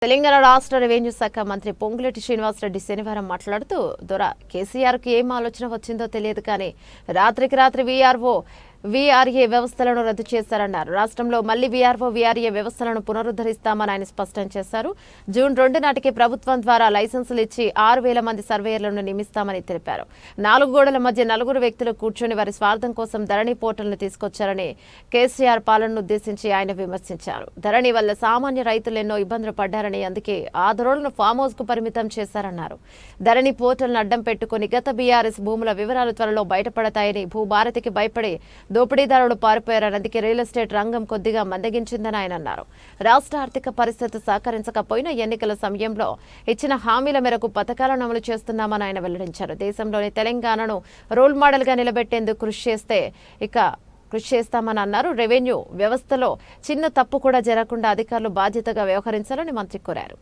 తెలంగాణ రాష్ట్ర రెవెన్యూ శాఖ మంత్రి పొంగులేటి శ్రీనివాసరెడ్డి శనివారం మాట్లాడుతూ దొర కేసీఆర్కి ఏం ఆలోచన వచ్చిందో తెలియదు కానీ రాత్రికి రాత్రి వీఆర్ఏ వ్యవస్థలను రద్దు చేశారన్నారు. రాష్ట్రంలో మళ్లీ వీఆర్ఏ వ్యవస్థలను పునరుద్ధరిస్తామని ఆయన స్పష్టం చేశారు. జూన్ 2 నాటికి ప్రభుత్వం ద్వారా లైసెన్సులు ఇచ్చి 6,000 మంది సర్వేయర్లను నియమిస్తామని తెలిపారు. 4 గోడల మధ్య 4 వ్యక్తులు కూర్చొని వారి స్వార్థం కోసం ధరణి పోర్టల్ను తీసుకొచ్చారని కేసీఆర్ పాలనను ఉద్దేశించి ఆయన విమర్శించారు. ధరణి వల్ల సామాన్య రైతులు ఎన్నో ఇబ్బందులు పడ్డారని, అందుకే ఆ ధరలను ఫామ్ హౌస్ కు పరిమితం చేశారన్నారు. ధరణి పోర్టల్ను అడ్డం పెట్టుకుని గత బీఆర్ఎస్ భూముల వివరాలు త్వరలో బయటపడతాయని, భూభారతికి భయపడి దోపిడీదారులు పారిపోయారని, అందుకే రియల్ ఎస్టేట్ రంగం కొద్దిగా మందగించిందని ఆయన అన్నారు. రాష్ట్ర ఆర్థిక పరిస్థితి సహకరించకపోయినా ఎన్నికల సమయంలో ఇచ్చిన హామీల మేరకు పథకాలను అమలు చేస్తున్నామని ఆయన వెల్లడించారు. దేశంలోని తెలంగాణను రోల్ మోడల్ గా నిలబెట్టేందుకు కృషి చేస్తామని అన్నారు. రెవెన్యూ వ్యవస్థలో చిన్న తప్పు కూడా జరగకుండా అధికారులు బాధ్యతగా వ్యవహరించాలని మంత్రి కోరారు.